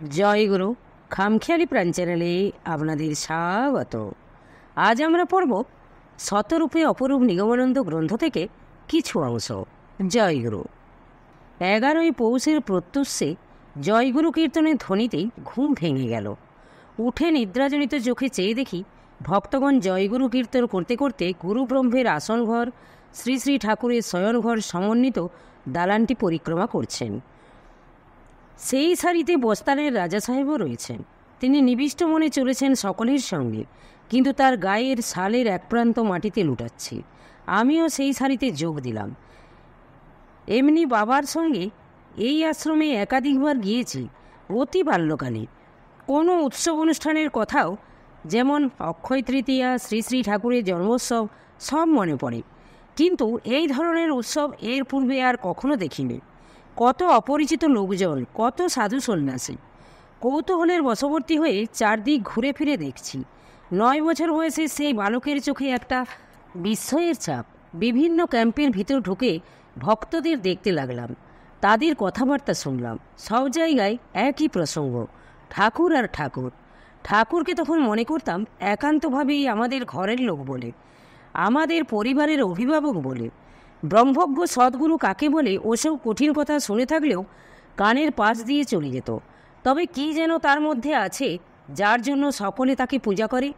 জয়গুরু খামখেয়ালি প্রাণ চ্যানেলে আপনাদের স্বাগত। আজ আমরা পড়ব শতরূপে অপরূপ নিগমানন্দ গ্রন্থ থেকে কিছু অংশ। জয়গুরু। 11ই পৌষের প্রত্যুষে জয়গুরু কীর্তনের ধ্বনিতে ঘুম ভেঙে গেল। উঠে নিদ্রাজনিত চোখে চেয়ে দেখি ভক্তগণ জয়গুরু কীর্তন করতে করতে গুরুব্রহ্মের আসন ঘর, শ্রী শ্রী ঠাকুরের শয়নঘর সমন্বিত দালানটি পরিক্রমা করছেন। সেই সারিতে বস্তানের রাজা সাহেবও রয়েছেন। তিনি নিবিষ্ট মনে চলেছেন সকলের সঙ্গে, কিন্তু তার গায়ের শালের এক প্রান্ত মাটিতে লুটাচ্ছে। আমিও সেই সারিতে যোগ দিলাম। এমনি বাবার সঙ্গে এই আশ্রমে একাধিকবার গিয়েছি অতি বাল্যকালে। কোনো উৎসব অনুষ্ঠানের কথাও, যেমন অক্ষয় তৃতীয়া, শ্রী শ্রী ঠাকুরের জন্মোৎসব, সব মনে পড়ে, কিন্তু এই ধরনের উৎসব এর পূর্বে আর কখনো দেখিনি। কত অপরিচিত লোকজন, কত সাধু সন্ন্যাসী। কৌতূহলের বশবর্তী হয়ে চারদিক ঘুরে ফিরে দেখছি। 9 বছর বয়সে সেই বালকের চোখে একটা বিস্ময়ের ছাপ। বিভিন্ন ক্যাম্পের ভিতর ঢুকে ভক্তদের দেখতে লাগলাম, তাদের কথাবার্তা শুনলাম। সব জায়গায় একই প্রসঙ্গ, ঠাকুর আর ঠাকুর। ঠাকুরকে তখন মনে করতাম একান্তভাবেই আমাদের ঘরের লোক বলে, আমাদের পরিবারের অভিভাবক বলে। ব্রহ্মজ্ঞ সদ্গুরু কাকে বলে ওসব কঠিন কথা শুনে থাকলেও কানের পাশ দিয়ে চলে যেত। তবে কি যেন তার মধ্যে আছে, যার জন্য সকলে তাকে পূজা করে,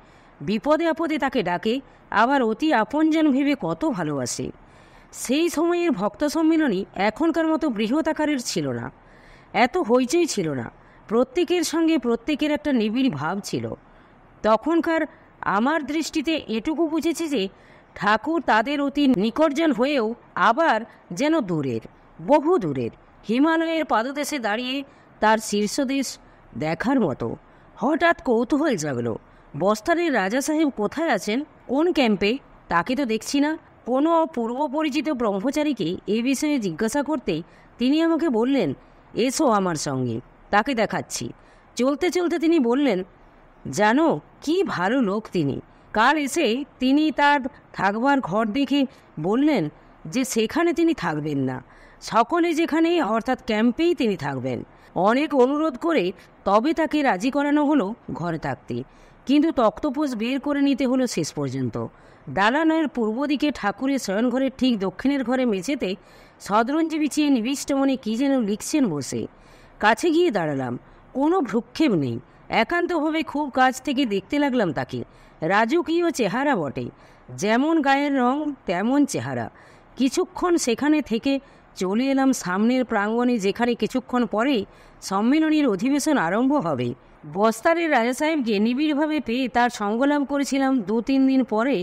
বিপদে আপদে তাকে ডাকে, আবার অতি আপনজন ভেবে কত ভালোবাসে। সেই সময়ের ভক্ত সম্মিলনী এখনকার মতো বৃহৎ আকারের ছিল না, এত হইচই ছিল না। প্রত্যেকের সঙ্গে প্রত্যেকের একটা নিবিড় ভাব ছিল। তখনকার আমার দৃষ্টিতে এটুকু বুঝেছি যে ঠাকুর তাদের অতি নিকটজন হয়েও আবার যেন দূরের, বহু দূরের। হিমালয়ের পাদদেশে দাঁড়িয়ে তার শীর্ষদেশ দেখার মতো। হঠাৎ কৌতূহল জাগল, বস্তানের রাজা সাহেব কোথায় আছেন, কোন ক্যাম্পে? তাকে তো দেখছি না। কোনো পূর্ব পরিচিত ব্রহ্মচারীকে এ বিষয়ে জিজ্ঞাসা করতে তিনি আমাকে বললেন, এসো আমার সঙ্গে, তাকে দেখাচ্ছি। চলতে চলতে তিনি বললেন, জানো কি ভালো লোক তিনি। কাল এসে তিনি তার থাকবার ঘর দেখে বললেন যে সেখানে তিনি থাকবেন না, সকলে যেখানে অর্থাৎ ক্যাম্পেই তিনি থাকবেন। অনেক অনুরোধ করে তবে তাকে রাজি করানো হলো ঘরে থাকতে, কিন্তু তক্তপোষ বের করে নিতে হলো শেষ পর্যন্ত। দালানের পূর্ব দিকে ঠাকুরের শয়নঘরের ঠিক দক্ষিণের ঘরে মেঝেতে সদরঞ্জি বিছিয়ে নিবিষ্ট মনে কী যেন লিখছেন বসে। কাছে গিয়ে দাঁড়ালাম, কোনো ভ্রুক্ষেপ নেই। একান্তভাবে খুব কাছ থেকে দেখতে লাগলাম তাকে। রাজকীয় চেহারা বটে, যেমন গায়ের রং তেমন চেহারা। কিছুক্ষণ সেখানে থেকে চলে এলাম সামনের প্রাঙ্গণে, যেখানে কিছুক্ষণ পরেই সম্মিলনীর অধিবেশন আরম্ভ হবে। বস্তারের রাজা সাহেবকে নিবিড়ভাবে পেয়ে তার সঙ্গলাভ করেছিলাম 2-3 দিন পরে,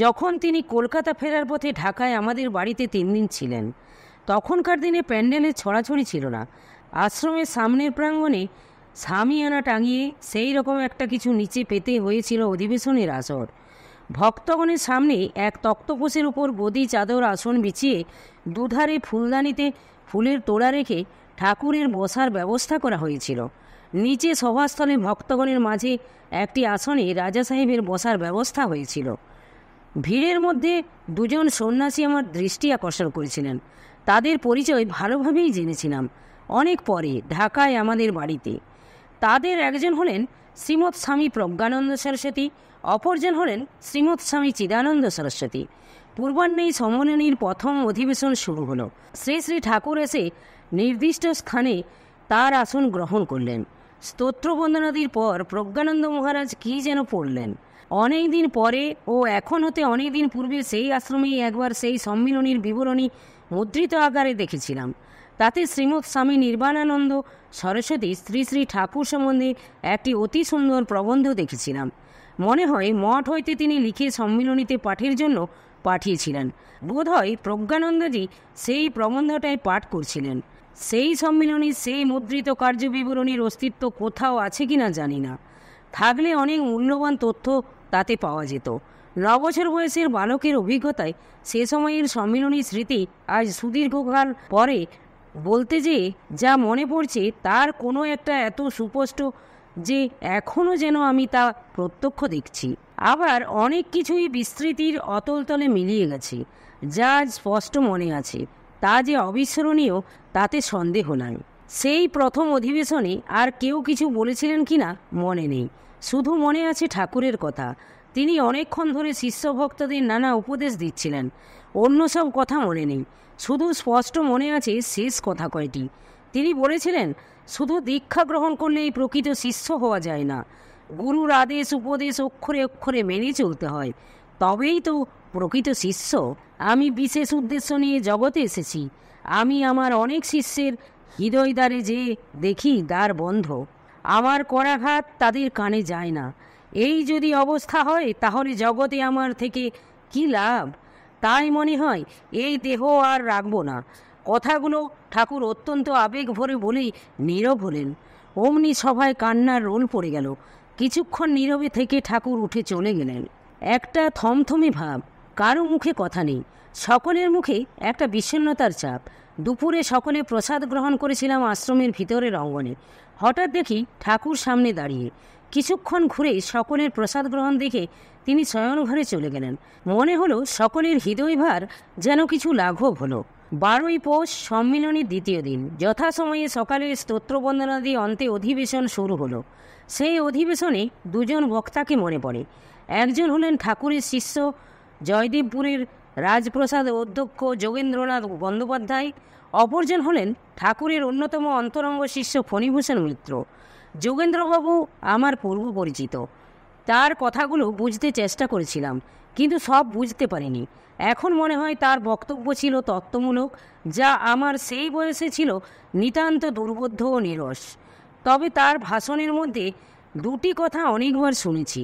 যখন তিনি কলকাতা ফেরার পথে ঢাকায় আমাদের বাড়িতে 3 দিন ছিলেন। তখনকার দিনে প্যান্ডেলের ছড়াছড়ি ছিল না। আশ্রমের সামনের প্রাঙ্গণে সামিয়ানা টাঙিয়ে সেই রকম একটা কিছু নিচে পেতে হয়েছিল অধিবেশনের আসর। ভক্তগণের সামনে এক তক্তপোষের উপর গদি, চাদর, আসন বিছিয়ে দুধারে ফুলদানিতে ফুলের তোড়া রেখে ঠাকুরের বসার ব্যবস্থা করা হয়েছিল। নিচে সভাস্থলে ভক্তগণের মাঝে একটি আসনে রাজা সাহেবের বসার ব্যবস্থা হয়েছিল। ভিড়ের মধ্যে 2জন সন্ন্যাসী আমার দৃষ্টি আকর্ষণ করেছিলেন। তাদের পরিচয় ভালোভাবেই জেনেছিলাম অনেক পরে ঢাকায় আমাদের বাড়িতে। তাদের একজন হলেন শ্রীমৎ স্বামী প্রজ্ঞানন্দ সরস্বতী, অপরজন হলেন শ্রীমৎ স্বামী চিদানন্দ সরস্বতী। পূর্বাহ্নেই সম্মিলনীর প্রথম অধিবেশন শুরু হলো। শ্রী শ্রী ঠাকুর এসে নির্দিষ্ট স্থানে তার আসন গ্রহণ করলেন। স্তোত্র বন্দনাদির পর প্রজ্ঞানন্দ মহারাজ কী যেন পড়লেন। অনেক দিন পরে ও এখন হতে অনেক দিন পূর্বে সেই আশ্রমেই একবার সেই সম্মিলনীর বিবরণী মুদ্রিত আকারে দেখেছিলাম। তাতে শ্রীমৎ স্বামী নির্বাণানন্দ সরস্বতী শ্রী শ্রী ঠাকুর সম্বন্ধে একটি অতি সুন্দর প্রবন্ধ দেখেছিলাম। মনে হয় মঠ হইতে তিনি লিখে সম্মিলনীতে পাঠের জন্য পাঠিয়েছিলেন। বোধহয় প্রজ্ঞানন্দজি সেই প্রবন্ধটাই পাঠ করছিলেন। সেই সম্মিলনীর সেই মুদ্রিত কার্য বিবরণীর অস্তিত্ব কোথাও আছে কিনা জানি না। থাকলে অনেক মূল্যবান তথ্য তাতে পাওয়া যেত। 9 বছর বয়সের বালকের অভিজ্ঞতায় সে সময়ের সম্মিলনী স্মৃতি আজ সুদীর্ঘকাল পরে বলতে যেয়ে যা মনে পড়ছে, তার কোনো একটা এত সুস্পষ্ট যে এখনও যেন আমি তা প্রত্যক্ষ দেখছি। আবার অনেক কিছুই বিস্মৃতির অতলতলে মিলিয়ে গেছে, যা আজ স্পষ্ট মনে আছে। তা যে অবিস্মরণীয় তাতে সন্দেহ নাই। সেই প্রথম অধিবেশনে আর কেউ কিছু বলেছিলেন কি না মনে নেই, শুধু মনে আছে ঠাকুরের কথা। তিনি অনেকক্ষণ ধরে শিষ্য ভক্তদের নানা উপদেশ দিচ্ছিলেন। অন্য সব কথা মনে নেই, শুধু স্পষ্ট মনে আছে শেষ কথা কয়টি। তিনি বলেছিলেন, শুধু দীক্ষা গ্রহণ করলেই প্রকৃত শিষ্য হওয়া যায় না, গুরুর আদেশ উপদেশ অক্ষরে অক্ষরে মেনে চলতে হয়, তবেই তো প্রকৃত শিষ্য। আমি বিশেষ উদ্দেশ্য নিয়ে জগতে এসেছি। আমি আমার অনেক শিষ্যের হৃদয় দ্বারে যে দেখি দ্বার বন্ধ, আমার করাঘাত তাদের কানে যায় না। এই যদি অবস্থা হয় তাহলে জগতে আমার থেকে কি লাভ? তাই মনে হয় এই দেহ আর রাখব না। কথাগুলো ঠাকুর অত্যন্ত আবেগ ভরে বলেই নীরব হলেন। অমনি সভায় কান্নার রোল পড়ে গেল। কিছুক্ষণ নীরবে থেকে ঠাকুর উঠে চলে গেলেন। একটা থমথমে ভাব, কারো মুখে কথা নেই, সকলের মুখে একটা বিষণ্ণতার চাপ। দুপুরে সকলে প্রসাদ গ্রহণ করেছিলাম আশ্রমের ভিতরের অঙ্গনে। হঠাৎ দেখি ঠাকুর সামনে দাঁড়িয়ে। কিছুক্ষণ ঘুরে সকলের প্রসাদ গ্রহণ দেখে তিনি শয়নঘরে চলে গেলেন। মনে হলো সকলের হৃদয়ভার যেন কিছু লাঘব হলো। 12ই পৌষ সম্মিলনীর দ্বিতীয় দিন। যথাসময়ে সকালের স্তোত্রবন্দনাদি অন্তে অধিবেশন শুরু হলো। সেই অধিবেশনে দুজন বক্তাকে মনে পড়ে। একজন হলেন ঠাকুরের শিষ্য জয়দেবপুরের রাজপ্রসাদ অধ্যক্ষ যোগেন্দ্রনাথ বন্দ্যোপাধ্যায়, অপরজন হলেন ঠাকুরের অন্যতম অন্তরঙ্গ শিষ্য ফণীভূষণ মিত্র। যোগেন্দ্রবাবু আমার পূর্ব পরিচিত। তার কথাগুলো বুঝতে চেষ্টা করেছিলাম, কিন্তু সব বুঝতে পারিনি। এখন মনে হয় তার বক্তব্য ছিল তত্ত্বমূলক, যা আমার সেই বয়সে ছিল নিতান্ত দুর্বোধ্য ও নিরস। তবে তার ভাষণের মধ্যে দুটি কথা অনেকবার শুনেছি।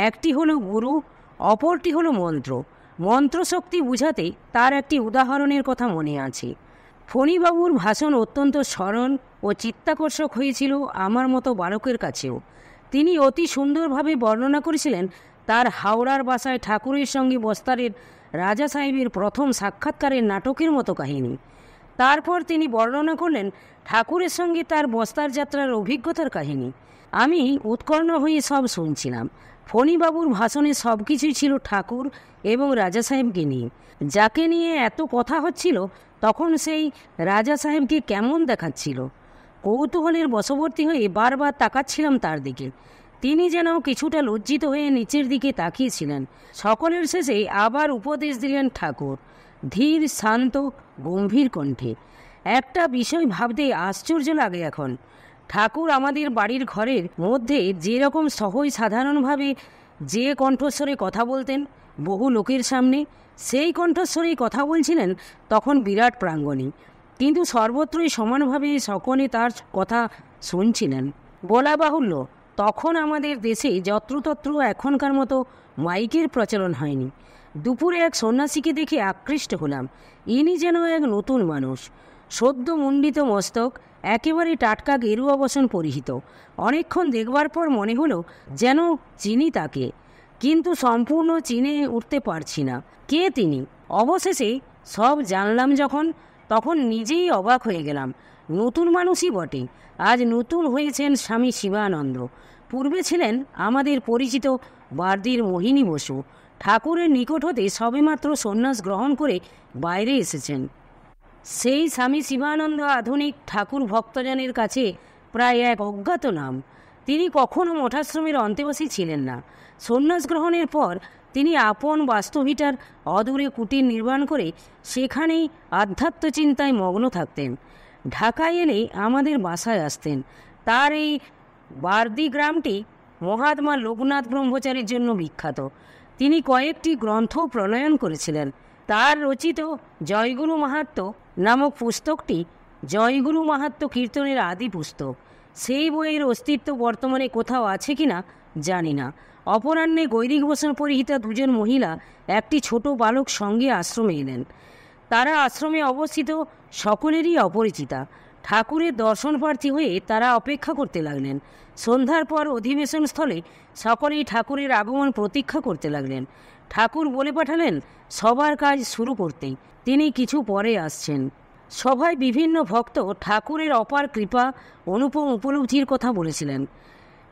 একটি হলো গুরু, অপরটি হলো মন্ত্র। মন্ত্রশক্তি বুঝাতে তার একটি উদাহরণের কথা মনে আছে। ফণীবাবুর ভাষণ অত্যন্ত সরল ও চিত্তাকর্ষক হয়েছিল আমার মতো বালকের কাছেও। তিনি অতি সুন্দরভাবে বর্ণনা করেছিলেন তার হাওড়ার বাসায় ঠাকুরের সঙ্গে বস্তারের রাজা সাহেবের প্রথম সাক্ষাৎকারের নাটকের মতো কাহিনী। তারপর তিনি বর্ণনা করলেন ঠাকুরের সঙ্গে তার বস্তার যাত্রার অভিজ্ঞতার কাহিনী। আমি উৎকর্ণ হয়ে সব শুনছিলাম। ফণীবাবুর ভাষণে সব কিছুই ছিল ঠাকুর এবং রাজা সাহেবকে নিয়ে। যাকে নিয়ে এত কথা হচ্ছিল তখন সেই রাজা সাহেবকে কেমন দেখাচ্ছিল। কৌতূহলের বশবর্তী হয়ে বারবার তাকাচ্ছিলাম তার দিকে। তিনি যেন কিছুটা লজ্জিত হয়ে নিচের দিকে তাকিয়েছিলেন। সকলের শেষে আবার উপদেশ দিলেন ঠাকুর, ধীর শান্ত গম্ভীর কণ্ঠে। একটা বিষয় ভাবতে আশ্চর্য লাগে এখন। ঠাকুর আমাদের বাড়ির ঘরের মধ্যে যেরকম সহজ সাধারণভাবে যে কণ্ঠস্বরে কথা বলতেন বহু লোকের সামনে, সেই কণ্ঠস্বরেই কথা বলছিলেন তখন বিরাট প্রাঙ্গণে। কিন্তু সর্বত্রই সমানভাবে সকলে তার কথা শুনছিলেন। বলা বাহুল্য, তখন আমাদের দেশে যত্রতত্র এখনকার মতো মাইকের প্রচলন হয়নি। দুপুরে এক সন্ন্যাসীকে দেখে আকৃষ্ট হলাম। ইনি যেন এক নতুন মানুষ, সদ্য মুণ্ডিত মস্তক, একেবারে টাটকা গেরুয়া বসন পরিহিত। অনেকক্ষণ দেখবার পর মনে হলো যেন চিনি তাকে, কিন্তু সম্পূর্ণ চিনে উঠতে পারছি না কে তিনি। অবশেষে সব জানলাম যখন, তখন নিজেই অবাক হয়ে গেলাম। নতুন মানুষই বটে। আজ নতুন হয়েছেন স্বামী শিবানন্দ। পূর্বে ছিলেন আমাদের পরিচিত বার্দির মোহিনী বসু। ঠাকুরের নিকট হতে সবেমাত্র সন্ন্যাস গ্রহণ করে বাইরে এসেছেন। সেই স্বামী শিবানন্দ আধুনিক ঠাকুর ভক্তজনের কাছে প্রায় এক অজ্ঞাত নাম। তিনি কখনও মঠাশ্রমের অন্তেবাসী ছিলেন না। সন্ন্যাস গ্রহণের পর তিনি আপন বাস্তবিটার অদূরে কুটির নির্মাণ করে সেখানেই আধ্যাত্ম চিন্তায় মগ্ন থাকতেন। ঢাকায় এলে আমাদের বাসায় আসতেন। তার এই বার্দি গ্রামটি মহাত্মা লোকনাথ ব্রহ্মচারীর জন্য বিখ্যাত। তিনি কয়েকটি গ্রন্থ প্রণয়ন করেছিলেন। তার রচিত জয়গুরু মাহাত্ম্য নামক পুস্তকটি জয়গুরু মাহাত্ম্য কীর্তনের আদি পুস্তক। সেই বইয়ের অস্তিত্ব বর্তমানে কোথাও আছে কিনা জানি না। অপরাহ্নে গৈরিক বসন পরিহিতা দুজন মহিলা একটি ছোট বালক সঙ্গে আশ্রমে এলেন। তারা আশ্রমে অবস্থিত সকলেরই অপরিচিতা। ঠাকুরের দর্শন প্রার্থী হয়ে তারা অপেক্ষা করতে লাগলেন। সন্ধ্যার পর অধিবেশন স্থলে সকলেই ঠাকুরের আগমন প্রতীক্ষা করতে লাগলেন। ঠাকুর বলে পাঠালেন সবার কাজ শুরু করতেই তিনি কিছু পরে আসছেন। সভায় বিভিন্ন ভক্ত ঠাকুরের অপার কৃপা অনুপম উপলব্ধির কথা বলেছিলেন।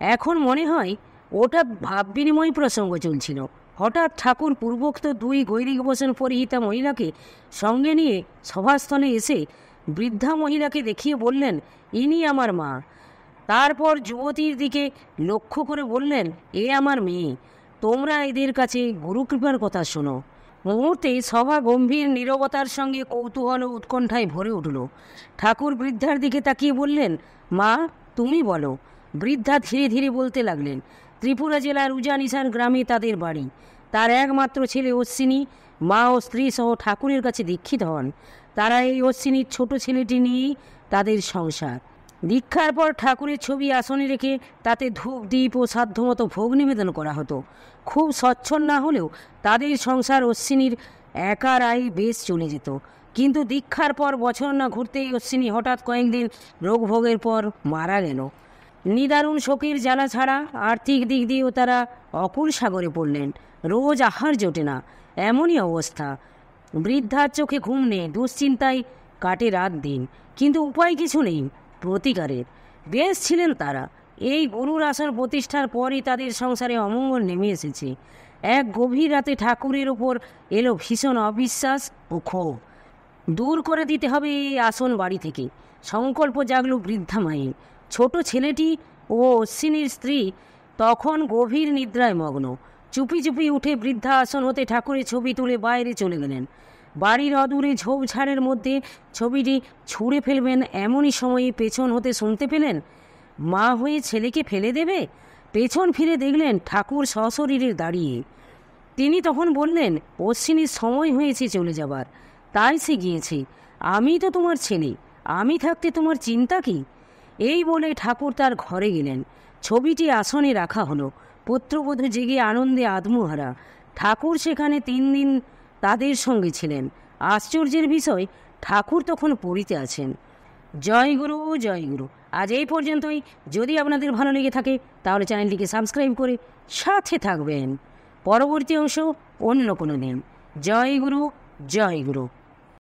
এখন মনে হয় ওটা ভাব বিনিময় প্রসঙ্গ চলছিল। হঠাৎ ঠাকুর পূর্বোক্ত দুই গৈরিক বসন পরিহিতা মহিলাকে সঙ্গে নিয়ে সভাস্থলে এসে বৃদ্ধা মহিলাকে দেখিয়ে বললেন, ইনি আমার মা। তারপর যুবতীর দিকে লক্ষ্য করে বললেন, এ আমার মেয়ে, তোমরা এদের কাছে গুরুকৃপার কথা শোনো। মুহূর্তে সভা গম্ভীর নীরবতার সঙ্গে কৌতূহল ও উৎকণ্ঠায় ভরে উঠল। ঠাকুর বৃদ্ধার দিকে তাকিয়ে বললেন, মা, তুমি বলো। বৃদ্ধা ধীরে ধীরে বলতে লাগলেন, ত্রিপুরা জেলার উজানিসার গ্রামে তাদের বাড়ি। তার একমাত্র ছেলে অশ্বিনী মা ও স্ত্রী সহ ঠাকুরের কাছে দীক্ষিত হন। তারা এই অশ্বিনীর ছোট ছেলেটি নিয়েই তাদের সংসার। দীক্ষার পর ঠাকুরের ছবি আসনে রেখে তাতে ধূপ দ্বীপ ও সাধ্যমতো ভোগ নিবেদন করা হতো। খুব সচ্ছল না হলেও তাদের সংসার অশ্বিনীর একার আয় বেশ চলে যেত। কিন্তু দীক্ষার পর বছর না ঘুরতেই অশ্বিনী হঠাৎ কয়েকদিন রোগ ভোগের পর মারা গেল। নিদারুণ শোকের জ্বালা ছাড়া আর্থিক দিক দিয়েও তারা অকুল সাগরে পড়লেন। রোজ আহার জোটে না, এমনই অবস্থা। বৃদ্ধার চোখে ঘুম নেই, দুশ্চিন্তায় কাটে রাত দিন, কিন্তু উপায় কিছু নেই প্রতিকারের। বেশ ছিলেন তারা। এই গুরুর আসন প্রতিষ্ঠার পরই তাদের সংসারে অমঙ্গল নেমে এসেছে। এক গভীর রাতে ঠাকুরের ওপর এলো ভীষণ অবিশ্বাস ও ক্ষোভ। দূর করে দিতে হবে এই আসন বাড়ি থেকে। সংকল্প জাগল বৃদ্ধা মায়ের। ছোট ছেলেটি ও অশ্বিনীর স্ত্রী তখন গভীর নিদ্রায় মগ্ন। চুপি চুপি উঠে বৃদ্ধা আসন হতে ঠাকুরের ছবি তুলে বাইরে চলে গেলেন। বাড়ির অদূরে ঝোপঝাড়ের মধ্যে ছবিটি ছুঁড়ে ফেলবেন এমনই সময়ে পেছন হতে শুনতে পেলেন, মা হয়ে ছেলেকে ফেলে দেবে? পেছন ফিরে দেখলেন ঠাকুর সশরীরে দাঁড়িয়ে। তিনি তখন বললেন, অশ্বিনীর সময় হয়েছে চলে যাবার, তাই সে গিয়েছে। আমি তো তোমার ছেলে, আমি থাকতে তোমার চিন্তা কি? এই বলে ঠাকুর তার ঘরে গেলেন। ছবিটি আসনে রাখা হলো। পুত্রবধূ জেগে আনন্দে আত্মহারা। ঠাকুর সেখানে 3 দিন তাদের সঙ্গে ছিলেন। আশ্চর্যের বিষয়, ঠাকুর তখন পুরীতে আছেন। জয় গুরু, জয় গুরু। আজ এই পর্যন্তই। যদি আপনাদের ভালো লেগে থাকে তাহলে চ্যানেলটিকে সাবস্ক্রাইব করে সাথে থাকবেন। পরবর্তী অংশ অন্য কোনো দিন। জয় গুরু, জয় গুরু।